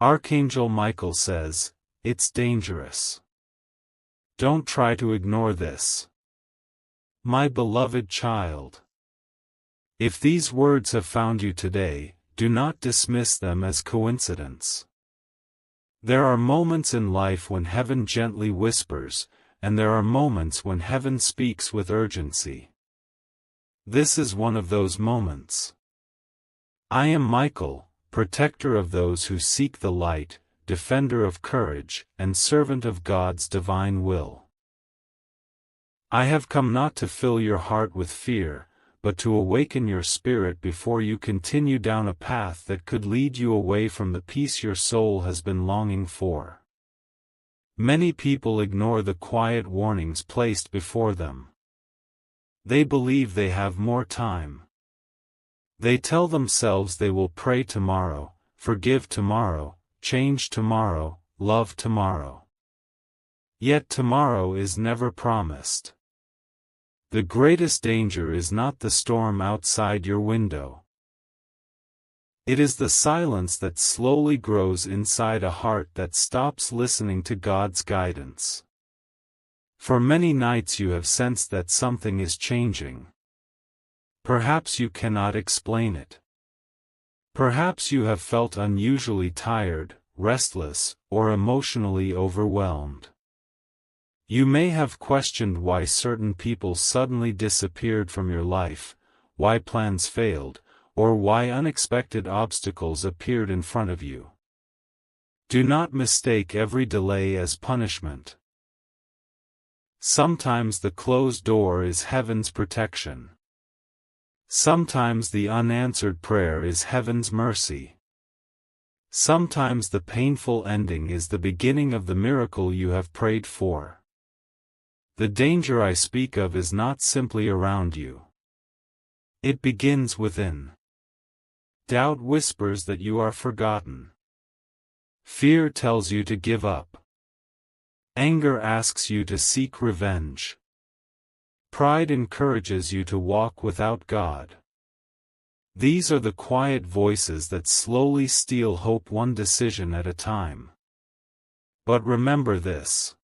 Archangel Michael says, "It's dangerous. Don't try to ignore this. My beloved child. If these words have found you today, do not dismiss them as coincidence. There are moments in life when heaven gently whispers, and there are moments when heaven speaks with urgency. This is one of those moments. I am Michael, protector of those who seek the light, defender of courage, and servant of God's divine will. I have come not to fill your heart with fear, but to awaken your spirit before you continue down a path that could lead you away from the peace your soul has been longing for. Many people ignore the quiet warnings placed before them. They believe they have more time. They tell themselves they will pray tomorrow, forgive tomorrow, change tomorrow, love tomorrow. Yet tomorrow is never promised. The greatest danger is not the storm outside your window. It is the silence that slowly grows inside a heart that stops listening to God's guidance. For many nights you have sensed that something is changing. Perhaps you cannot explain it. Perhaps you have felt unusually tired, restless, or emotionally overwhelmed. You may have questioned why certain people suddenly disappeared from your life, why plans failed, or why unexpected obstacles appeared in front of you. Do not mistake every delay as punishment. Sometimes the closed door is heaven's protection. Sometimes the unanswered prayer is heaven's mercy. Sometimes the painful ending is the beginning of the miracle you have prayed for. The danger I speak of is not simply around you. It begins within. Doubt whispers that you are forgotten. Fear tells you to give up. Anger asks you to seek revenge. Pride encourages you to walk without God. These are the quiet voices that slowly steal hope one decision at a time. But remember this.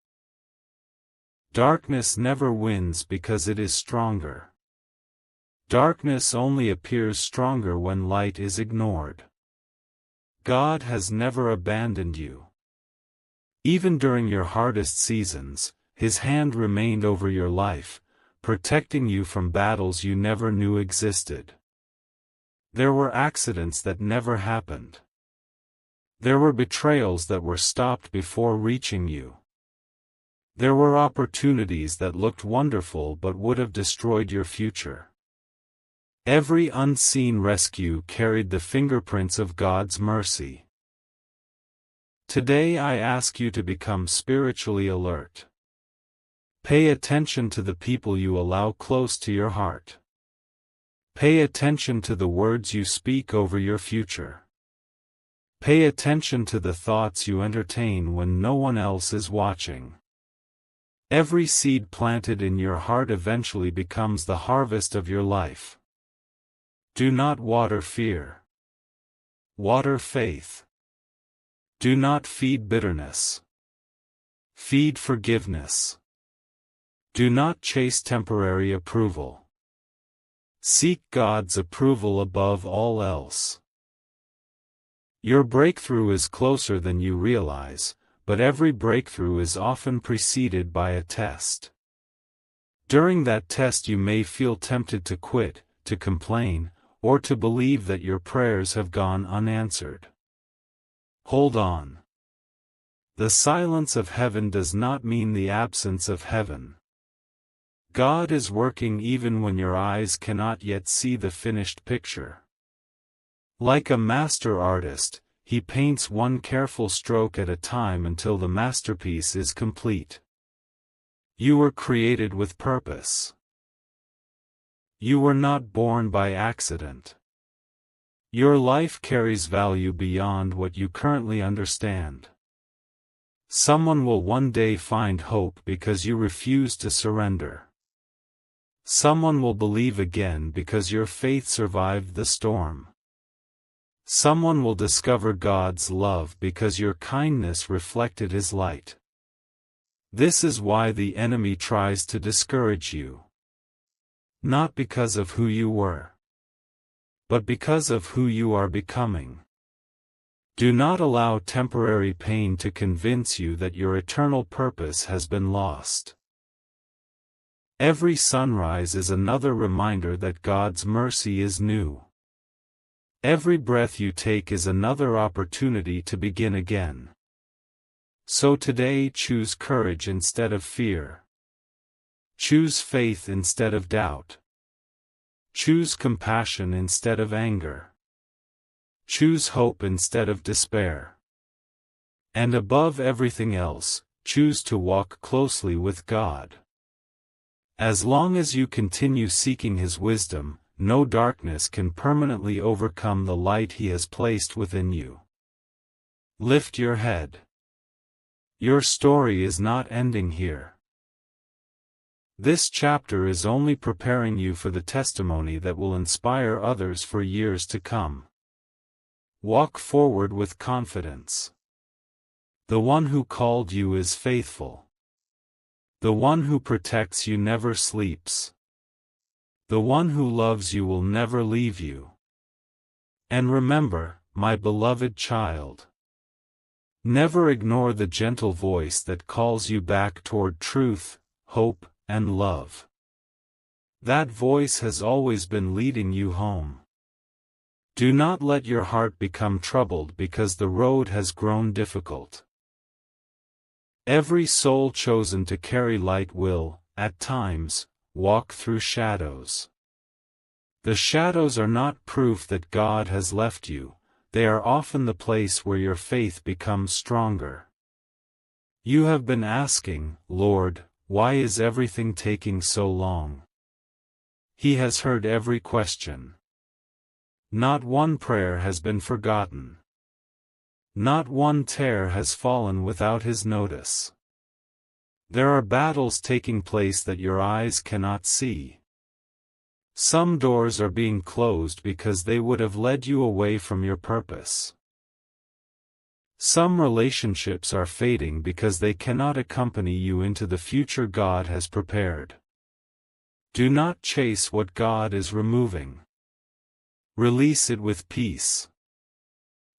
Darkness never wins because it is stronger. Darkness only appears stronger when light is ignored. God has never abandoned you. Even during your hardest seasons, His hand remained over your life, protecting you from battles you never knew existed. There were accidents that never happened. There were betrayals that were stopped before reaching you. There were opportunities that looked wonderful but would have destroyed your future. Every unseen rescue carried the fingerprints of God's mercy. Today I ask you to become spiritually alert. Pay attention to the people you allow close to your heart. Pay attention to the words you speak over your future. Pay attention to the thoughts you entertain when no one else is watching. Every seed planted in your heart eventually becomes the harvest of your life. Do not water fear. Water faith. Do not feed bitterness. Feed forgiveness. Do not chase temporary approval. Seek God's approval above all else. Your breakthrough is closer than you realize, but every breakthrough is often preceded by a test. During that test you may feel tempted to quit, to complain, or to believe that your prayers have gone unanswered. Hold on. The silence of heaven does not mean the absence of heaven. God is working even when your eyes cannot yet see the finished picture. Like a master artist, He paints one careful stroke at a time until the masterpiece is complete. You were created with purpose. You were not born by accident. Your life carries value beyond what you currently understand. Someone will one day find hope because you refuse to surrender. Someone will believe again because your faith survived the storm. Someone will discover God's love because your kindness reflected His light. This is why the enemy tries to discourage you. Not because of who you were, but because of who you are becoming. Do not allow temporary pain to convince you that your eternal purpose has been lost. Every sunrise is another reminder that God's mercy is new. Every breath you take is another opportunity to begin again. So today choose courage instead of fear. Choose faith instead of doubt. Choose compassion instead of anger. Choose hope instead of despair. And above everything else, choose to walk closely with God. As long as you continue seeking His wisdom, no darkness can permanently overcome the light He has placed within you. Lift your head. Your story is not ending here. This chapter is only preparing you for the testimony that will inspire others for years to come. Walk forward with confidence. The one who called you is faithful. The one who protects you never sleeps. The one who loves you will never leave you. And remember, my beloved child, never ignore the gentle voice that calls you back toward truth, hope, and love. That voice has always been leading you home. Do not let your heart become troubled because the road has grown difficult. Every soul chosen to carry light will, at times, walk through shadows. The shadows are not proof that God has left you, they are often the place where your faith becomes stronger. You have been asking, Lord, why is everything taking so long? He has heard every question. Not one prayer has been forgotten. Not one tear has fallen without His notice. There are battles taking place that your eyes cannot see. Some doors are being closed because they would have led you away from your purpose. Some relationships are fading because they cannot accompany you into the future God has prepared. Do not chase what God is removing. Release it with peace.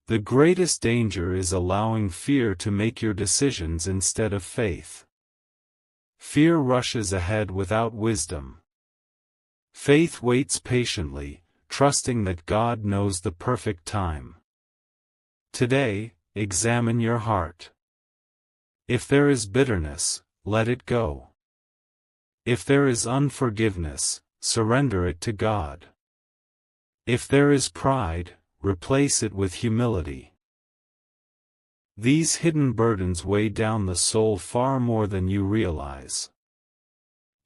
The greatest danger is allowing fear to make your decisions instead of faith. Fear rushes ahead without wisdom. Faith waits patiently, trusting that God knows the perfect time. Today, examine your heart. If there is bitterness, let it go. If there is unforgiveness, surrender it to God. If there is pride, replace it with humility. These hidden burdens weigh down the soul far more than you realize.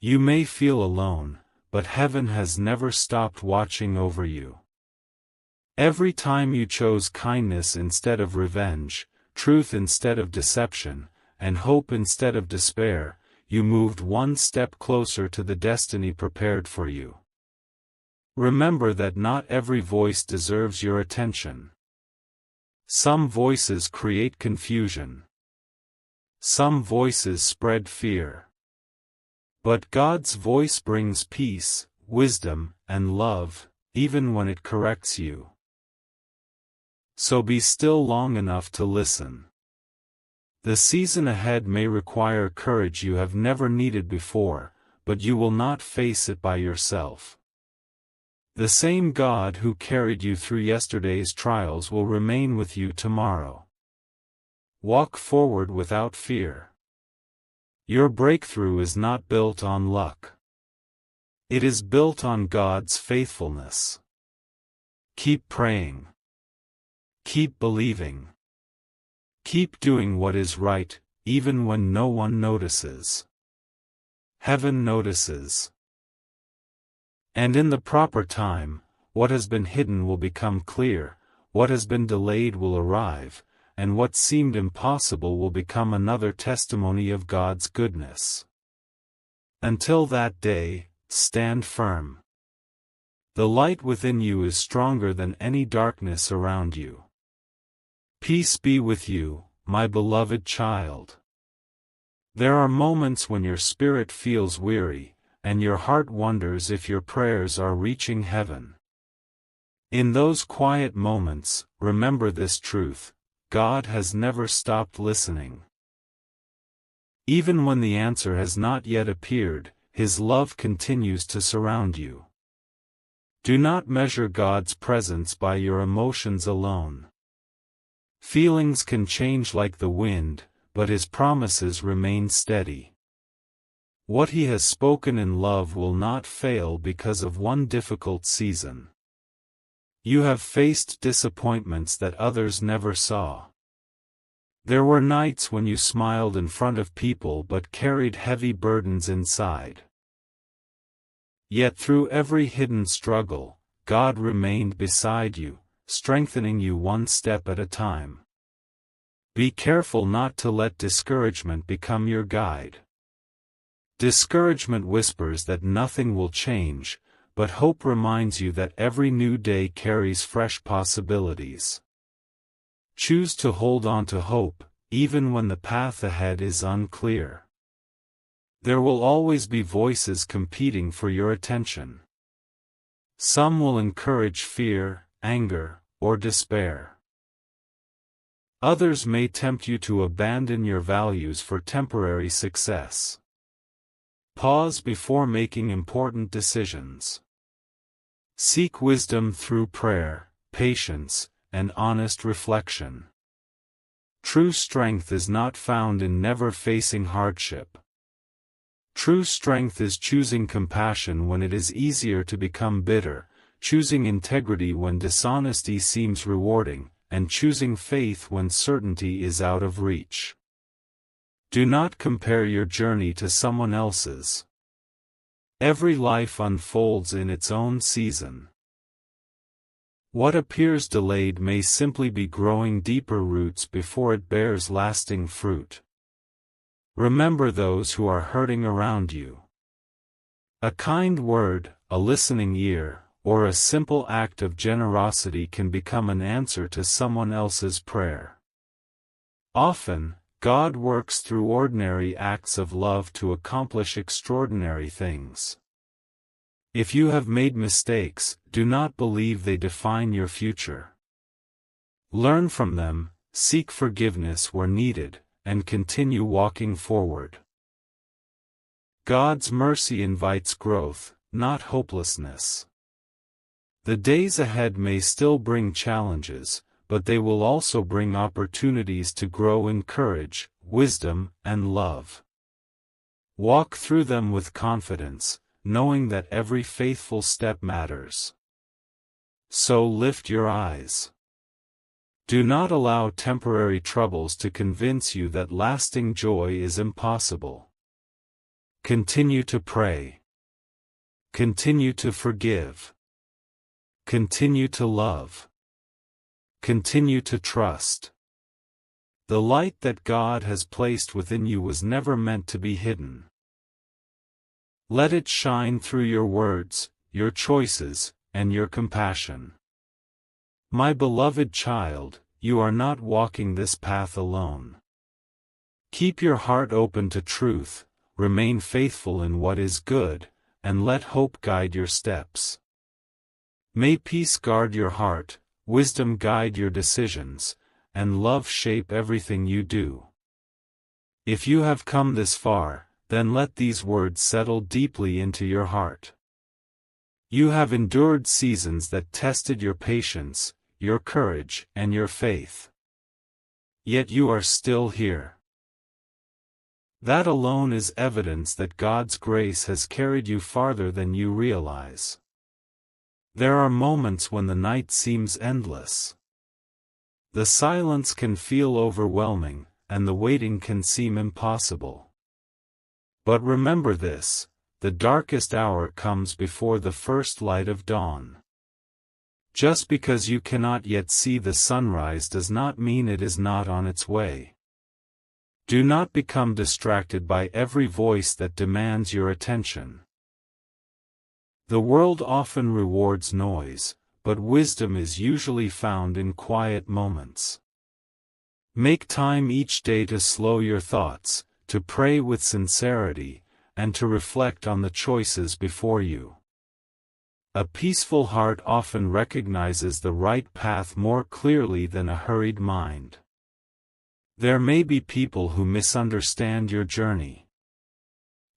You may feel alone, but heaven has never stopped watching over you. Every time you chose kindness instead of revenge, truth instead of deception, and hope instead of despair, you moved one step closer to the destiny prepared for you. Remember that not every voice deserves your attention. Some voices create confusion. Some voices spread fear. But God's voice brings peace, wisdom, and love, even when it corrects you. So be still long enough to listen. The season ahead may require courage you have never needed before, but you will not face it by yourself. The same God who carried you through yesterday's trials will remain with you tomorrow. Walk forward without fear. Your breakthrough is not built on luck. It is built on God's faithfulness. Keep praying. Keep believing. Keep doing what is right, even when no one notices. Heaven notices. And in the proper time, what has been hidden will become clear, what has been delayed will arrive, and what seemed impossible will become another testimony of God's goodness. Until that day, stand firm. The light within you is stronger than any darkness around you. Peace be with you, my beloved child. There are moments when your spirit feels weary, and your heart wonders if your prayers are reaching heaven. In those quiet moments, remember this truth: God has never stopped listening. Even when the answer has not yet appeared, His love continues to surround you. Do not measure God's presence by your emotions alone. Feelings can change like the wind, but His promises remain steady. What He has spoken in love will not fail because of one difficult season. You have faced disappointments that others never saw. There were nights when you smiled in front of people but carried heavy burdens inside. Yet through every hidden struggle, God remained beside you, strengthening you one step at a time. Be careful not to let discouragement become your guide. Discouragement whispers that nothing will change, but hope reminds you that every new day carries fresh possibilities. Choose to hold on to hope, even when the path ahead is unclear. There will always be voices competing for your attention. Some will encourage fear, anger, or despair. Others may tempt you to abandon your values for temporary success. Pause before making important decisions. Seek wisdom through prayer, patience, and honest reflection. True strength is not found in never facing hardship. True strength is choosing compassion when it is easier to become bitter, choosing integrity when dishonesty seems rewarding, and choosing faith when certainty is out of reach. Do not compare your journey to someone else's. Every life unfolds in its own season. What appears delayed may simply be growing deeper roots before it bears lasting fruit. Remember those who are hurting around you. A kind word, a listening ear, or a simple act of generosity can become an answer to someone else's prayer. Often, God works through ordinary acts of love to accomplish extraordinary things. If you have made mistakes, do not believe they define your future. Learn from them, seek forgiveness where needed, and continue walking forward. God's mercy invites growth, not hopelessness. The days ahead may still bring challenges, but they will also bring opportunities to grow in courage, wisdom, and love. Walk through them with confidence, knowing that every faithful step matters. So lift your eyes. Do not allow temporary troubles to convince you that lasting joy is impossible. Continue to pray. Continue to forgive. Continue to love. Continue to trust. The light that God has placed within you was never meant to be hidden. Let it shine through your words, your choices, and your compassion. My beloved child, you are not walking this path alone. Keep your heart open to truth, remain faithful in what is good, and let hope guide your steps. May peace guard your heart, wisdom guide your decisions, and love shape everything you do. If you have come this far, then let these words settle deeply into your heart. You have endured seasons that tested your patience, your courage, and your faith. Yet you are still here. That alone is evidence that God's grace has carried you farther than you realize. There are moments when the night seems endless. The silence can feel overwhelming, and the waiting can seem impossible. But remember this: the darkest hour comes before the first light of dawn. Just because you cannot yet see the sunrise does not mean it is not on its way. Do not become distracted by every voice that demands your attention. The world often rewards noise, but wisdom is usually found in quiet moments. Make time each day to slow your thoughts, to pray with sincerity, and to reflect on the choices before you. A peaceful heart often recognizes the right path more clearly than a hurried mind. There may be people who misunderstand your journey.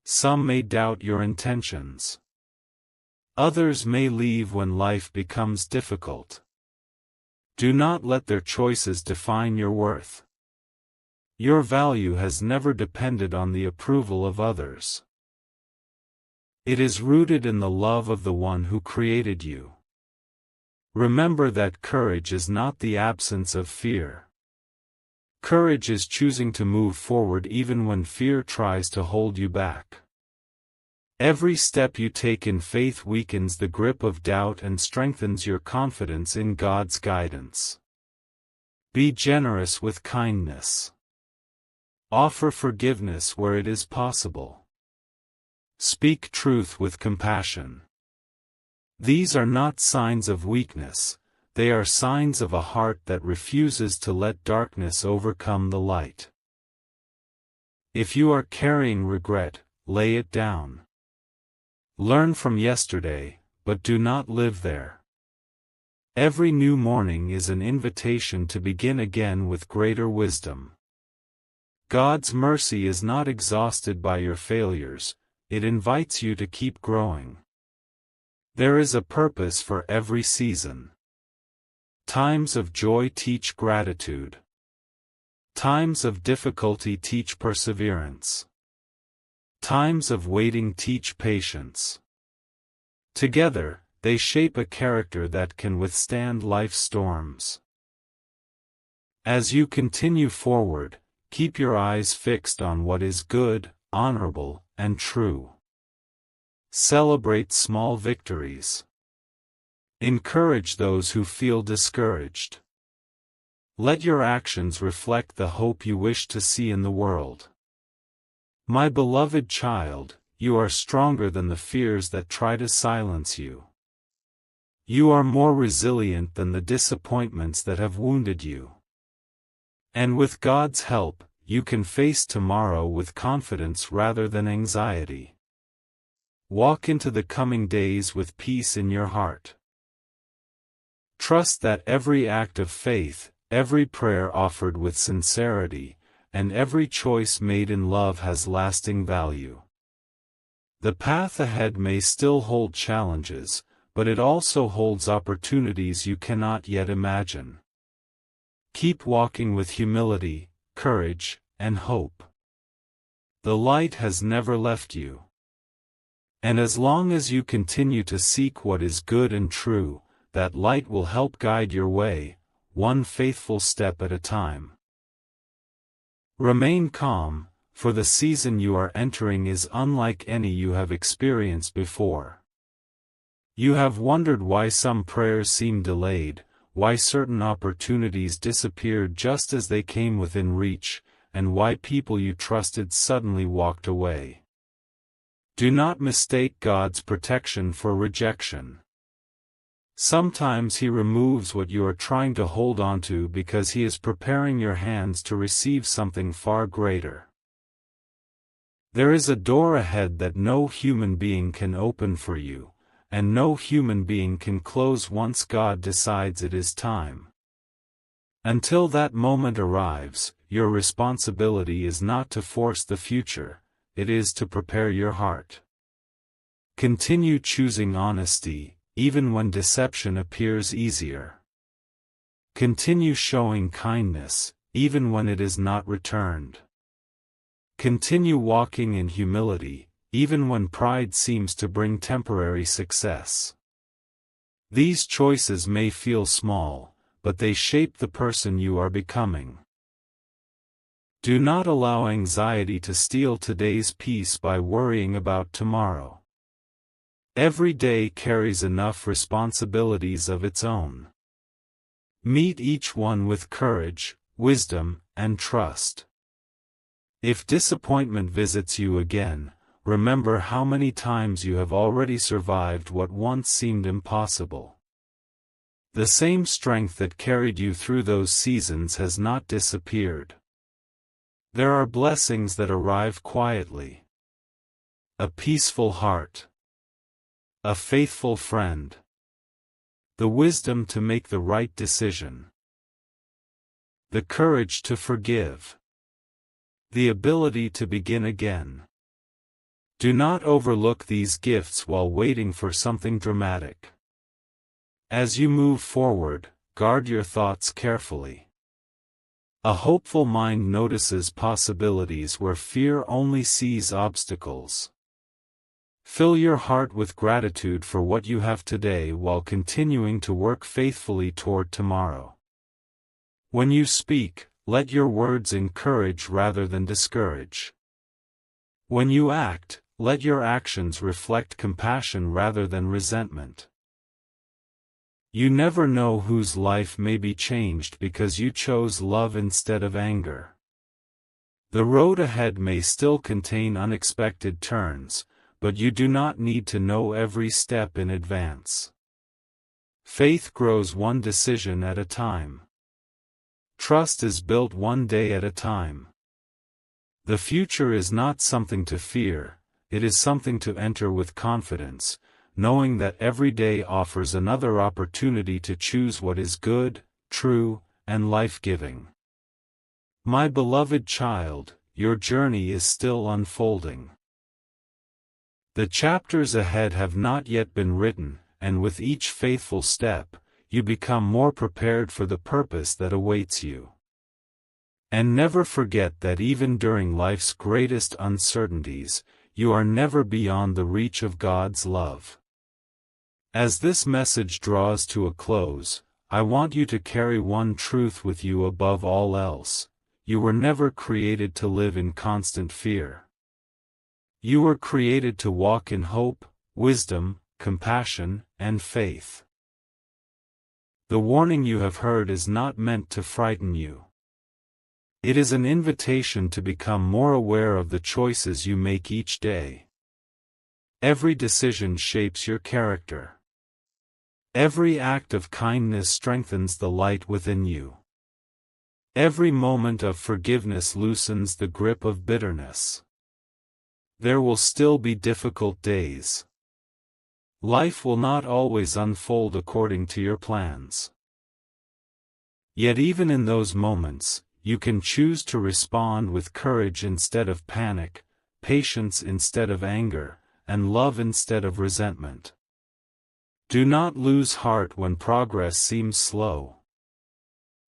Some may doubt your intentions. Others may leave when life becomes difficult. Do not let their choices define your worth. Your value has never depended on the approval of others. It is rooted in the love of the one who created you. Remember that courage is not the absence of fear. Courage is choosing to move forward even when fear tries to hold you back. Every step you take in faith weakens the grip of doubt and strengthens your confidence in God's guidance. Be generous with kindness. Offer forgiveness where it is possible. Speak truth with compassion. These are not signs of weakness, they are signs of a heart that refuses to let darkness overcome the light. If you are carrying regret, lay it down. Learn from yesterday, but do not live there. Every new morning is an invitation to begin again with greater wisdom. God's mercy is not exhausted by your failures, it invites you to keep growing. There is a purpose for every season. Times of joy teach gratitude. Times of difficulty teach perseverance. Times of waiting teach patience. Together, they shape a character that can withstand life's storms. As you continue forward, keep your eyes fixed on what is good, honorable, and true. Celebrate small victories. Encourage those who feel discouraged. Let your actions reflect the hope you wish to see in the world. My beloved child, you are stronger than the fears that try to silence you. You are more resilient than the disappointments that have wounded you. And with God's help, you can face tomorrow with confidence rather than anxiety. Walk into the coming days with peace in your heart. Trust that every act of faith, every prayer offered with sincerity, and every choice made in love has lasting value. The path ahead may still hold challenges, but it also holds opportunities you cannot yet imagine. Keep walking with humility, courage, and hope. The light has never left you. And as long as you continue to seek what is good and true, that light will help guide your way, one faithful step at a time. Remain calm, for the season you are entering is unlike any you have experienced before. You have wondered why some prayers seem delayed, why certain opportunities disappeared just as they came within reach, and why people you trusted suddenly walked away. Do not mistake God's protection for rejection. Sometimes He removes what you are trying to hold onto because He is preparing your hands to receive something far greater. There is a door ahead that no human being can open for you, and no human being can close once God decides it is time. Until that moment arrives, your responsibility is not to force the future, it is to prepare your heart. Continue choosing honesty, even when deception appears easier. Continue showing kindness, even when it is not returned. Continue walking in humility, even when pride seems to bring temporary success. These choices may feel small, but they shape the person you are becoming. Do not allow anxiety to steal today's peace by worrying about tomorrow. Every day carries enough responsibilities of its own. Meet each one with courage, wisdom, and trust. If disappointment visits you again, remember how many times you have already survived what once seemed impossible. The same strength that carried you through those seasons has not disappeared. There are blessings that arrive quietly. A peaceful heart. A faithful friend. The wisdom to make the right decision. The courage to forgive. The ability to begin again. Do not overlook these gifts while waiting for something dramatic. As you move forward, guard your thoughts carefully. A hopeful mind notices possibilities where fear only sees obstacles. Fill your heart with gratitude for what you have today while continuing to work faithfully toward tomorrow. When you speak, let your words encourage rather than discourage. When you act, let your actions reflect compassion rather than resentment. You never know whose life may be changed because you chose love instead of anger. The road ahead may still contain unexpected turns, but you do not need to know every step in advance. Faith grows one decision at a time. Trust is built one day at a time. The future is not something to fear, it is something to enter with confidence, knowing that every day offers another opportunity to choose what is good, true, and life-giving. My beloved child, your journey is still unfolding. The chapters ahead have not yet been written, and with each faithful step, you become more prepared for the purpose that awaits you. And never forget that even during life's greatest uncertainties, you are never beyond the reach of God's love. As this message draws to a close, I want you to carry one truth with you above all else: you were never created to live in constant fear. You were created to walk in hope, wisdom, compassion, and faith. The warning you have heard is not meant to frighten you. It is an invitation to become more aware of the choices you make each day. Every decision shapes your character. Every act of kindness strengthens the light within you. Every moment of forgiveness loosens the grip of bitterness. There will still be difficult days. Life will not always unfold according to your plans. Yet even in those moments, you can choose to respond with courage instead of panic, patience instead of anger, and love instead of resentment. Do not lose heart when progress seems slow.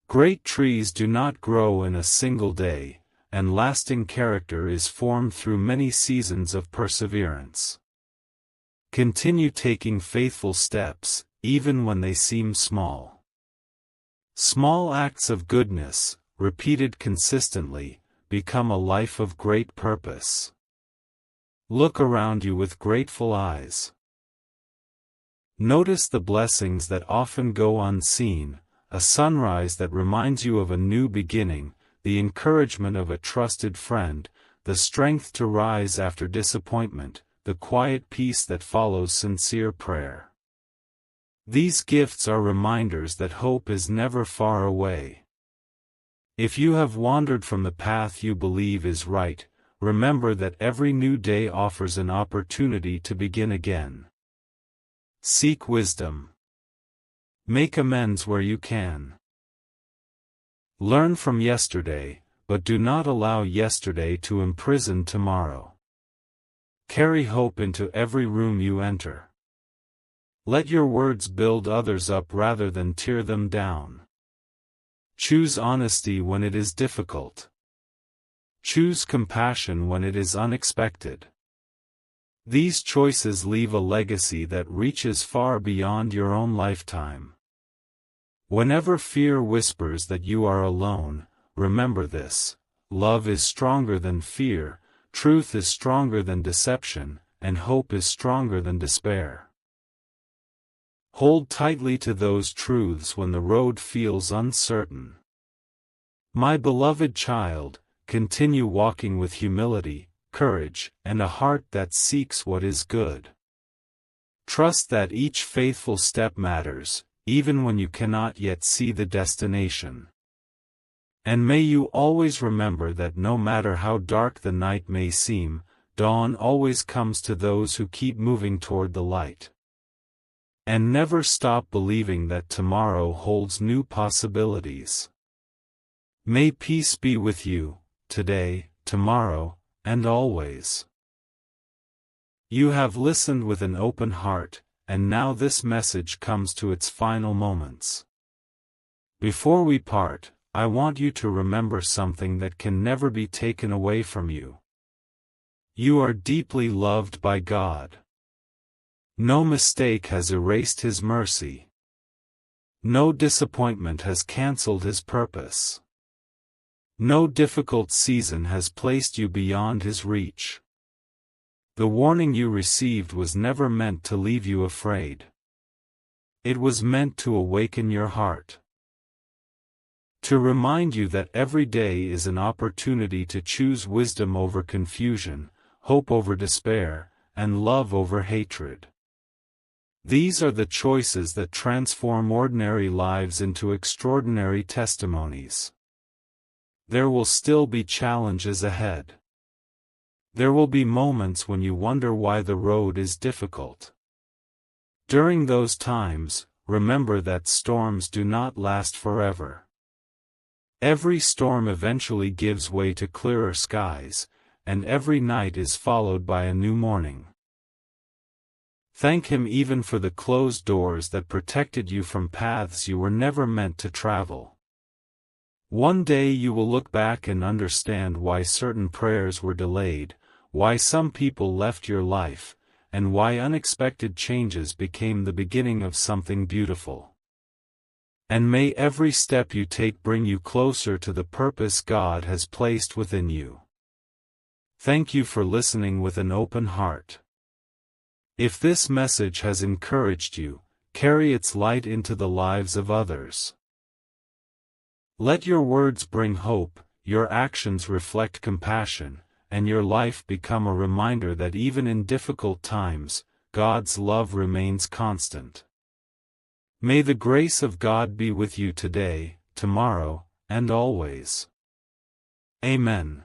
Great trees do not grow in a single day, and lasting character is formed through many seasons of perseverance. Continue taking faithful steps, even when they seem small. Small acts of goodness, repeated consistently, become a life of great purpose. Look around you with grateful eyes. Notice the blessings that often go unseen, a sunrise that reminds you of a new beginning, the encouragement of a trusted friend, the strength to rise after disappointment, the quiet peace that follows sincere prayer. These gifts are reminders that hope is never far away. If you have wandered from the path you believe is right, remember that every new day offers an opportunity to begin again. Seek wisdom. Make amends where you can. Learn from yesterday, but do not allow yesterday to imprison tomorrow. Carry hope into every room you enter. Let your words build others up rather than tear them down. Choose honesty when it is difficult. Choose compassion when it is unexpected. These choices leave a legacy that reaches far beyond your own lifetime. Whenever fear whispers that you are alone, remember this: love is stronger than fear, truth is stronger than deception, and hope is stronger than despair. Hold tightly to those truths when the road feels uncertain. My beloved child, continue walking with humility, courage, and a heart that seeks what is good. Trust that each faithful step matters, even when you cannot yet see the destination. And may you always remember that no matter how dark the night may seem, dawn always comes to those who keep moving toward the light. And never stop believing that tomorrow holds new possibilities. May peace be with you, today, tomorrow, and always. You have listened with an open heart, and now this message comes to its final moments. Before we part, I want you to remember something that can never be taken away from you. You are deeply loved by God. No mistake has erased His mercy. No disappointment has canceled His purpose. No difficult season has placed you beyond His reach. The warning you received was never meant to leave you afraid. It was meant to awaken your heart. To remind you that every day is an opportunity to choose wisdom over confusion, hope over despair, and love over hatred. These are the choices that transform ordinary lives into extraordinary testimonies. There will still be challenges ahead. There will be moments when you wonder why the road is difficult. During those times, remember that storms do not last forever. Every storm eventually gives way to clearer skies, and every night is followed by a new morning. Thank Him even for the closed doors that protected you from paths you were never meant to travel. One day you will look back and understand why certain prayers were delayed, why some people left your life, and why unexpected changes became the beginning of something beautiful. And may every step you take bring you closer to the purpose God has placed within you. Thank you for listening with an open heart. If this message has encouraged you, carry its light into the lives of others. Let your words bring hope, your actions reflect compassion, and your life become a reminder that even in difficult times, God's love remains constant. May the grace of God be with you today, tomorrow, and always. Amen.